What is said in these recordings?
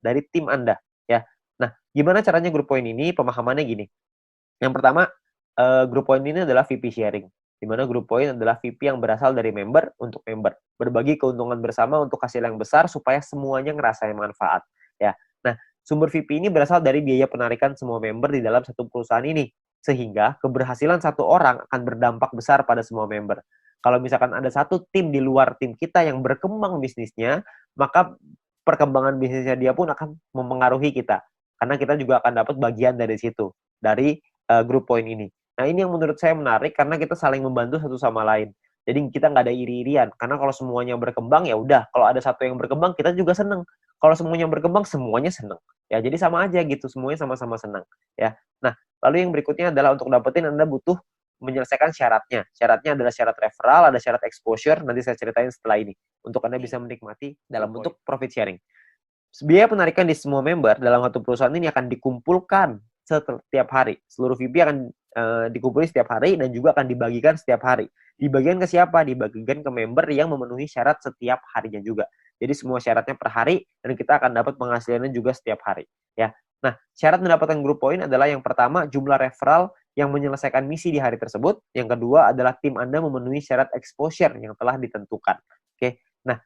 dari tim Anda, ya. Nah, gimana caranya grup poin ini? Pemahamannya gini. Yang pertama, grup poin ini adalah VP sharing, di mana grup poin adalah VP yang berasal dari member untuk member, berbagi keuntungan bersama untuk hasil yang besar supaya semuanya ngerasain manfaat, ya. Nah, sumber VP ini berasal dari biaya penarikan semua member di dalam satu perusahaan ini, sehingga keberhasilan satu orang akan berdampak besar pada semua member. Kalau misalkan ada satu tim di luar tim kita yang berkembang bisnisnya, maka perkembangan bisnisnya dia pun akan mempengaruhi kita. Karena kita juga akan dapat bagian dari situ, dari grup poin ini. Nah, ini yang menurut saya menarik karena kita saling membantu satu sama lain. Jadi kita nggak ada iri-irian. Karena kalau semuanya berkembang, ya udah. Kalau ada satu yang berkembang, kita juga seneng. Kalau semuanya berkembang, semuanya seneng. Ya, jadi sama aja gitu. Semuanya sama-sama senang. Ya. Nah, lalu yang berikutnya adalah untuk dapetin Anda butuh menyelesaikan syaratnya. Syaratnya adalah syarat referral, ada syarat exposure, nanti saya ceritain setelah ini. Untuk Anda bisa menikmati dalam bentuk profit sharing. Biaya penarikan di semua member dalam satu perusahaan ini akan dikumpulkan setiap hari. Seluruh VP akan dikumpulkan setiap hari dan juga akan dibagikan setiap hari. Dibagikan ke siapa? Dibagikan ke member yang memenuhi syarat setiap harinya juga. Jadi semua syaratnya per hari dan kita akan dapat penghasilannya juga setiap hari. Ya. Nah, syarat mendapatkan grup poin adalah yang pertama jumlah referral yang menyelesaikan misi di hari tersebut. Yang kedua adalah tim Anda memenuhi syarat exposure yang telah ditentukan. Oke. Nah,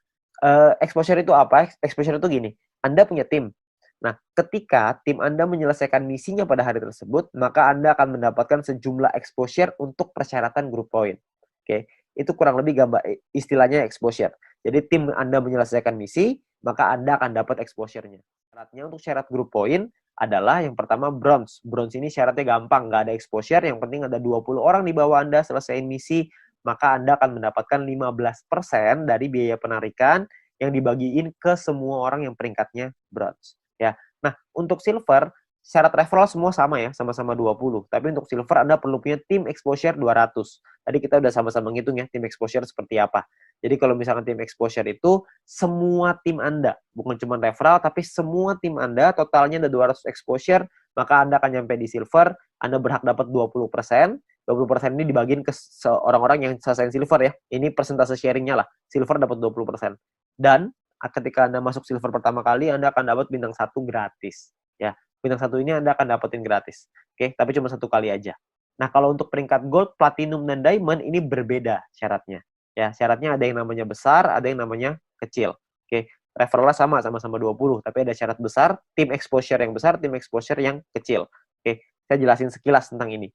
exposure itu apa? Exposure itu gini. Anda punya tim. Nah, ketika tim Anda menyelesaikan misinya pada hari tersebut, maka Anda akan mendapatkan sejumlah exposure untuk persyaratan grup poin. Oke, itu kurang lebih gambar istilahnya exposure. Jadi tim Anda menyelesaikan misi, maka Anda akan dapat exposure-nya. Syaratnya untuk syarat grup poin adalah yang pertama bronze. Bronze ini syaratnya gampang, nggak ada exposure, yang penting ada 20 orang di bawah Anda selesaiin misi, maka Anda akan mendapatkan 15% dari biaya penarikan yang dibagiin ke semua orang yang peringkatnya bronze. Ya. Nah, untuk silver, syarat referral semua sama ya, sama-sama 20. Tapi untuk silver Anda perlu punya tim exposure 200. Tadi kita udah sama-sama ngitung ya, tim exposure seperti apa. Jadi kalau misalkan tim exposure itu semua tim Anda, bukan cuma referral, tapi semua tim Anda totalnya ada 200 exposure, maka Anda akan nyampe di silver, Anda berhak dapat 20%. 20% ini dibagiin ke orang-orang yang selesai silver ya. Ini persentase sharingnya lah. Silver dapat 20%. Dan ketika Anda masuk silver pertama kali, Anda akan dapat bintang 1 gratis. Ya, bintang 1 ini Anda akan dapetin gratis. Oke, tapi cuma 1 kali aja. Nah, kalau untuk peringkat gold, platinum, dan diamond ini berbeda syaratnya. Ya, syaratnya ada yang namanya besar, ada yang namanya kecil. Oke, referralnya sama-sama 20, tapi ada syarat besar, tim exposure yang besar, tim exposure yang kecil. Oke, saya jelasin sekilas tentang ini.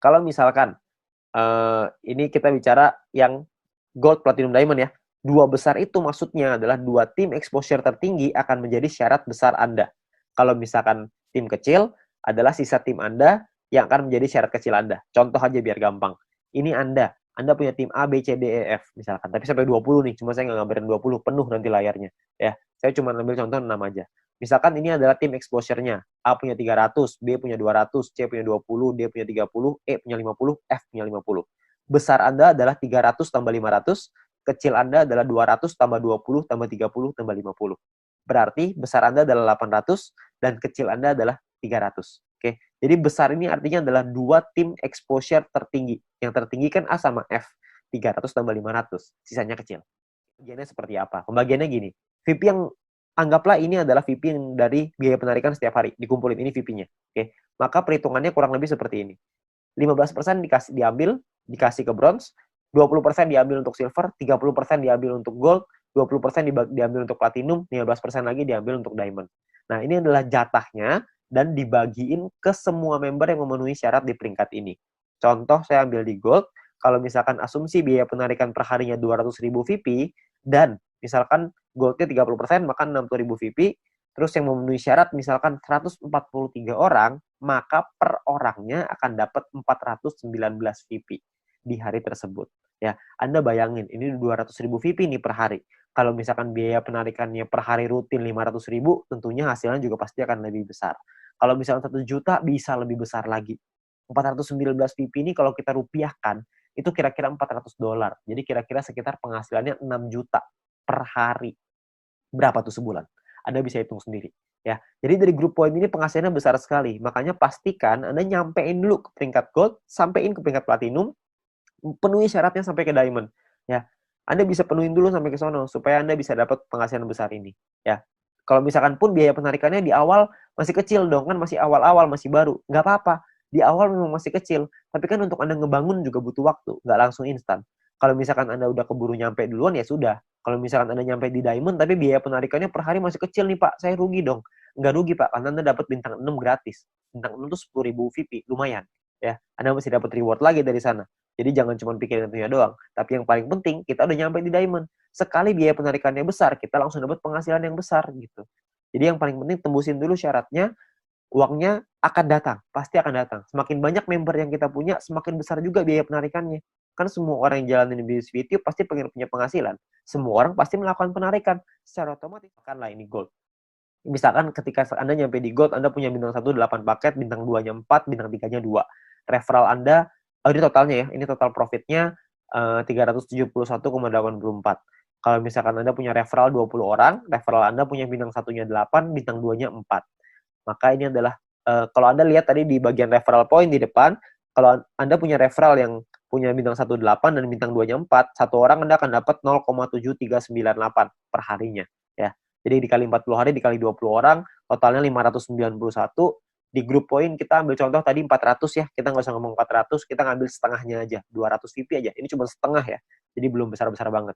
Kalau misalkan ini kita bicara yang gold, platinum, diamond ya. 2 besar itu maksudnya adalah 2 tim exposure tertinggi akan menjadi syarat besar Anda. Kalau misalkan tim kecil adalah sisa tim Anda yang akan menjadi syarat kecil Anda. Contoh aja biar gampang. Ini Anda punya tim A, B, C, D, E, F misalkan. Tapi sampai 20 nih, cuma saya nggak ngambilin 20, penuh nanti layarnya. Ya, saya cuma ambil contoh 6 aja. Misalkan ini adalah tim exposure-nya. A punya 300, B punya 200, C punya 20, D punya 30, E punya 50, F punya 50. Besar Anda adalah 300 tambah 500, kecil Anda adalah 200 tambah 20 tambah 30 tambah 50. Berarti besar Anda adalah 800 dan kecil Anda adalah 300. Oke. Jadi besar ini artinya adalah 2 tim exposure tertinggi. Yang tertinggi kan A sama F. 300 tambah 500, sisanya kecil. Pembagiannya seperti apa? Pembagiannya gini. VP yang anggaplah ini adalah VP yang dari biaya penarikan setiap hari, dikumpulin ini VP-nya. Oke. Maka perhitungannya kurang lebih seperti ini. 15% dikasih ke bronze, 20% diambil untuk silver, 30% diambil untuk gold, 20% diambil untuk platinum, 15% lagi diambil untuk diamond. Nah, ini adalah jatahnya dan dibagiin ke semua member yang memenuhi syarat di peringkat ini. Contoh saya ambil di gold, kalau misalkan asumsi biaya penarikan per harinya 200.000 VP dan misalkan goldnya 30%, maka 60.000 VP, terus yang memenuhi syarat misalkan 143 orang, maka per orangnya akan dapat 419 VP di hari tersebut. Ya, Anda bayangin, ini 200.000 VP nih per hari. Kalau misalkan biaya penarikannya per hari rutin 500.000, tentunya hasilnya juga pasti akan lebih besar. Kalau misalkan 1 juta, bisa lebih besar lagi. 419 VP ini kalau kita rupiahkan, itu kira-kira $400. Jadi kira-kira sekitar penghasilannya 6 juta per hari. Berapa tuh sebulan? Anda bisa hitung sendiri. Ya, jadi dari grup poin ini penghasilannya besar sekali. Makanya pastikan Anda nyampein dulu ke peringkat gold, sampein ke peringkat platinum, penuhi syaratnya sampai ke diamond. Ya, Anda bisa penuhin dulu sampai ke sono supaya Anda bisa dapat penghasilan besar ini. Ya, Kalau misalkan pun biaya penarikannya di awal masih kecil dong, kan masih awal-awal, masih baru. Nggak apa-apa, di awal memang masih kecil, tapi kan untuk Anda ngebangun juga butuh waktu, nggak langsung instan. Kalau misalkan Anda udah keburu nyampe duluan, ya sudah. Kalau misalkan Anda nyampe di diamond, tapi biaya penarikannya per hari masih kecil nih Pak, saya rugi dong. Nggak rugi Pak, karena Anda dapat bintang 6 gratis. Bintang 6 itu 10.000 VP, lumayan. Ya, Anda masih dapat reward lagi dari sana. Jadi jangan cuma pikirin itunya doang. Tapi yang paling penting, kita udah nyampe di diamond. Sekali biaya penarikannya besar, kita langsung dapat penghasilan yang besar gitu. Jadi yang paling penting tembusin dulu syaratnya, uangnya akan datang, pasti akan datang. Semakin banyak member yang kita punya, semakin besar juga biaya penarikannya. Kan semua orang yang jalanin bisnis YouTube pasti pengen punya penghasilan. Semua orang pasti melakukan penarikan. Secara otomatis akan lah ini gold. Misalkan ketika Anda nyampe di gold, Anda punya bintang 1 8 paket, bintang 2-nya 4, bintang 3-nya 2. Referral Anda, ini totalnya ya, ini total profitnya 371,84. Kalau misalkan Anda punya referral 20 orang, referral Anda punya bintang 1-nya 8, bintang 2-nya 4. Maka ini adalah, kalau Anda lihat tadi di bagian referral point di depan, kalau Anda punya referral yang punya bintang 1 8 dan bintang 2-nya 4, satu orang Anda akan dapat 0,7398 per harinya. Ya. Jadi dikali 40 hari, dikali 20 orang, totalnya 591. Di grup poin kita ambil contoh tadi 400 ya, kita nggak usah ngomong 400, kita ngambil setengahnya aja, 200 VP aja. Ini cuma setengah ya, jadi belum besar-besar banget.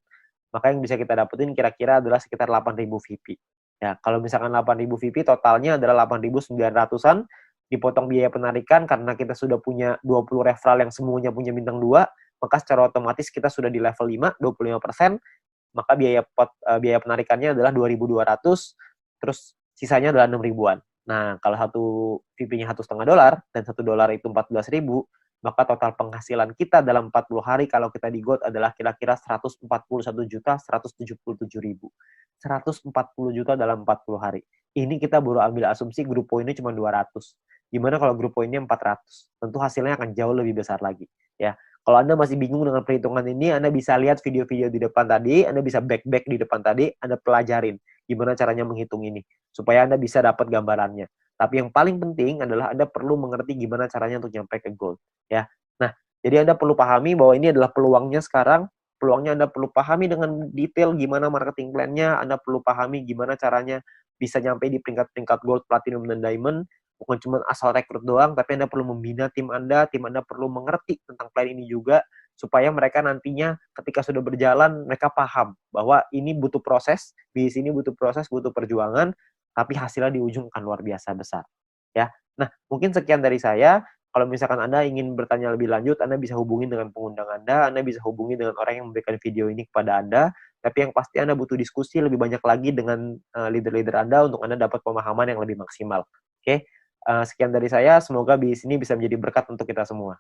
Maka yang bisa kita dapetin kira-kira adalah sekitar 8.000 VP. Ya, kalau misalkan 8.000 VP, totalnya adalah 8.900-an, dipotong biaya penarikan karena kita sudah punya 20 referral yang semuanya punya bintang 2, maka secara otomatis kita sudah di level 5, 25%, maka biaya penarikannya adalah 2.200, terus sisanya adalah 6 ribuan. Nah, kalau satu VP-nya $1,5 dan $1 itu 14.000, maka total penghasilan kita dalam 40 hari kalau kita di gold adalah kira-kira 141.177.000. 140 juta dalam 40 hari. Ini kita baru ambil asumsi grup poinnya cuma 200. Gimana kalau grup poinnya 400? Tentu hasilnya akan jauh lebih besar lagi. Ya, kalau Anda masih bingung dengan perhitungan ini, Anda bisa lihat video-video di depan tadi, Anda bisa back di depan tadi, Anda pelajarin gimana caranya menghitung ini, supaya Anda bisa dapat gambarannya. Tapi yang paling penting adalah Anda perlu mengerti gimana caranya untuk nyampe ke gold. Ya. Nah, jadi Anda perlu pahami bahwa ini adalah peluangnya sekarang, peluangnya Anda perlu pahami dengan detail gimana marketing plan-nya, Anda perlu pahami gimana caranya bisa nyampe di peringkat-peringkat gold, platinum, dan diamond, bukan cuma asal rekrut doang, tapi Anda perlu membina tim Anda perlu mengerti tentang plan ini juga, supaya mereka nantinya ketika sudah berjalan, mereka paham bahwa ini butuh proses, di sini butuh proses, butuh perjuangan, tapi hasilnya di ujung akan luar biasa besar. Ya, nah mungkin sekian dari saya. Kalau misalkan Anda ingin bertanya lebih lanjut, Anda bisa hubungi dengan pengundang Anda bisa hubungi dengan orang yang memberikan video ini kepada Anda, tapi yang pasti Anda butuh diskusi lebih banyak lagi dengan leader-leader Anda untuk Anda dapat pemahaman yang lebih maksimal. Oke? Sekian dari saya, semoga bisnis ini bisa menjadi berkat untuk kita semua.